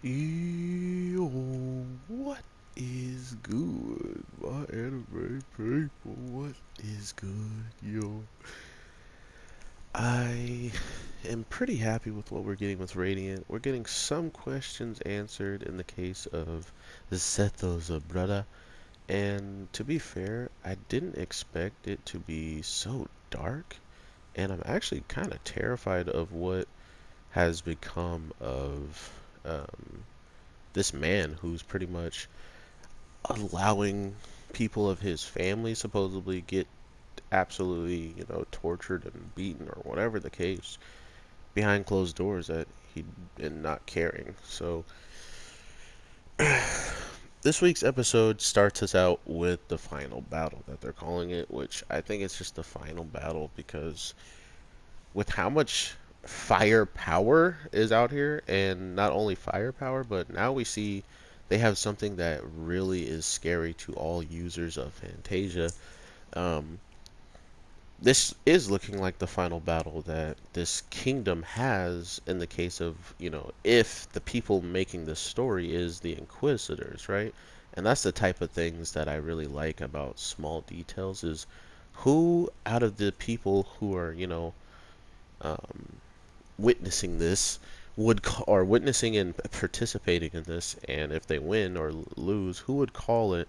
Yo, what is good, my anime people? What is good, yo? I am pretty happy with what we're getting with Radiant. We're getting some questions answered in the case of Zeto's brother, and to be fair, I didn't expect it to be so dark, and I'm actually kind of terrified of what has become of this man who's pretty much allowing people of his family supposedly get absolutely, tortured and beaten or whatever the case behind closed doors that he and not caring. So this week's episode starts us out with the final battle that they're calling it, which I think it's just the final battle because with how much firepower is out here, and not only firepower, but now we see they have something that really is scary to all users of Fantasia. Um, this is looking like the final battle that this kingdom has in the case of, if the people making this story is the Inquisitors, right? And that's the type of things that I really like about small details is who out of the people who are, um, witnessing this or witnessing and participating in this, and if they win or lose, who would call it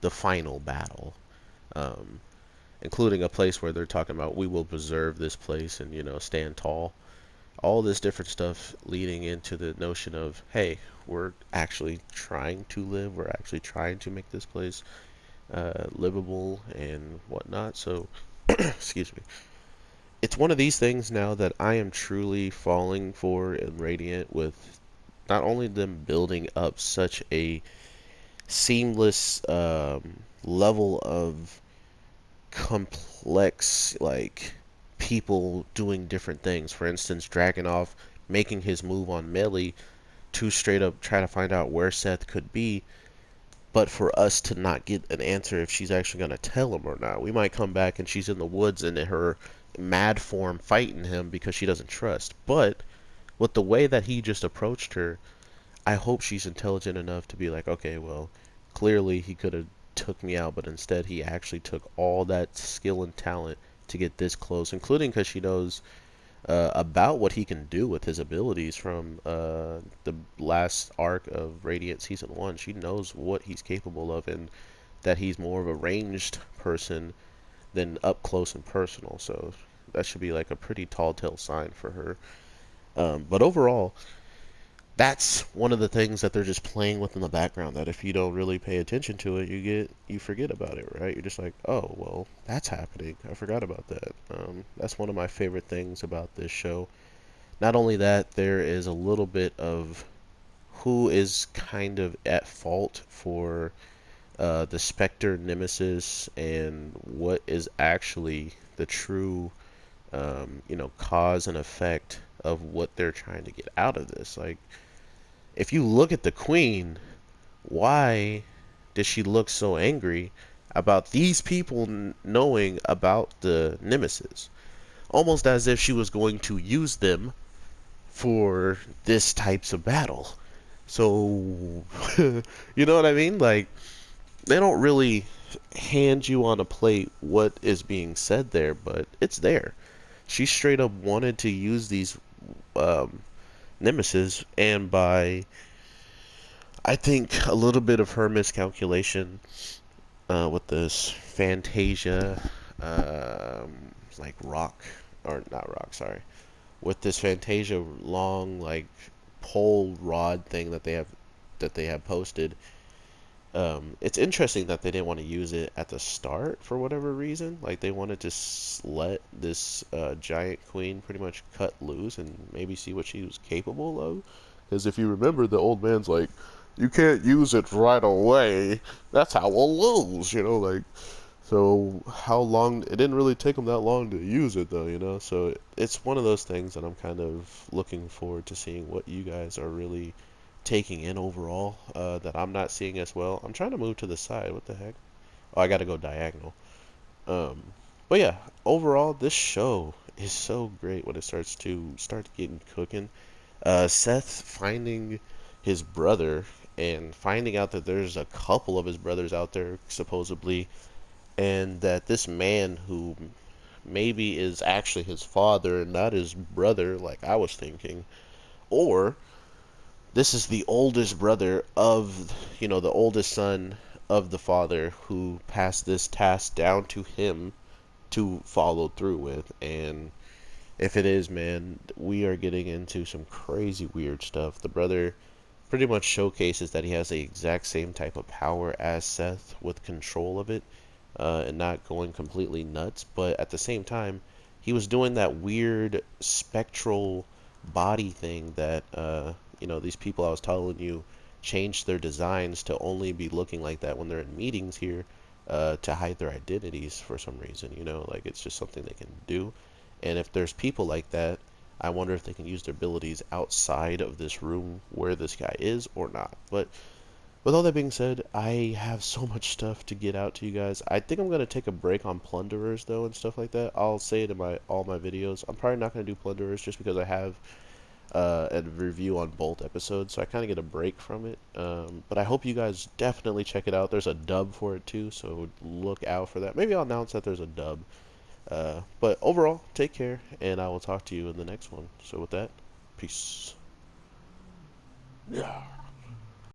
the final battle? Um, Including a place where they're talking about we will preserve this place and stand tall. All this different stuff leading into the notion of hey, we're actually trying to live. We're actually trying to make this place livable and whatnot. So, excuse me. It's one of these things now that I am truly falling for in Radiant with not only them building up such a seamless level of complex, like people doing different things. For instance, Dragonov making his move on Melee to straight up try to find out where Seth could be, but for us to not get an answer if she's actually going to tell him or not. We might come back and she's in the woods in her mad form fighting him because she doesn't trust. But with the way that he just approached her, I hope she's intelligent enough to be like, okay, well, clearly he could have took me out, but instead he actually took all that skill and talent to get this close, including because she knows about what he can do with his abilities from the last arc of Radiant Season 1. She knows what he's capable of and that he's more of a ranged person than up close and personal. So that should be like a pretty tall tale sign for her. But overall, that's one of the things that they're just playing with in the background that if you don't really pay attention to it, you forget about it, right? You're just like, oh well, that's happening, I forgot about that. That's one of my favorite things about this show. Not only that, there is a little bit of who is kind of at fault for the Spectre Nemesis and what is actually the true cause and effect of what they're trying to get out of this. Like, if you look at the queen, why does she look so angry about these people knowing about the nemesis? Almost as if she was going to use them for this types of battle. So, you know what I mean? Like, they don't really hand you on a plate what is being said there, but it's there. She straight up wanted to use these um, nemesis, and by I think a little bit of her miscalculation with this Fantasia, like rock or not rock, sorry, with this Fantasia long like pole rod thing that they have posted. It's interesting that they didn't want to use it at the start for whatever reason. Like they wanted to let this giant queen pretty much cut loose and maybe see what she was capable of. Because if you remember, the old man's like, "You can't use it right away. That's how we'll lose." Like so. How long? It didn't really take them that long to use it, though. So it's one of those things that I'm kind of looking forward to seeing what you guys are really taking in overall that I'm not seeing as well. I'm trying to move to the side. What the heck? Oh, I got to go diagonal. Um, but yeah, overall, this show is so great when it starts getting cooking. Seth finding his brother, and finding out that there's a couple of his brothers out there supposedly, and that this man who maybe is actually his father and not his brother like I was thinking, or this is the oldest brother of, the oldest son of the father who passed this task down to him to follow through with. And if it is, man, we are getting into some crazy weird stuff. The brother pretty much showcases that he has the exact same type of power as Seth with control of it, and not going completely nuts. But at the same time, he was doing that weird spectral body thing that, these people I was telling you changed their designs to only be looking like that when they're in meetings here, to hide their identities for some reason. Like it's just something they can do. And if there's people like that, I wonder if they can use their abilities outside of this room where this guy is or not. But with all that being said, I have so much stuff to get out to you guys. I think I'm gonna take a break on plunderers though and stuff like that. I'll say it in all my videos. I'm probably not gonna do plunderers just because I have a review on both episodes, so I kind of get a break from it. But I hope you guys definitely check it out. There's a dub for it too, so look out for that. Maybe I'll announce that there's a dub. But overall, take care, and I will talk to you in the next one. So with that, peace. Yeah.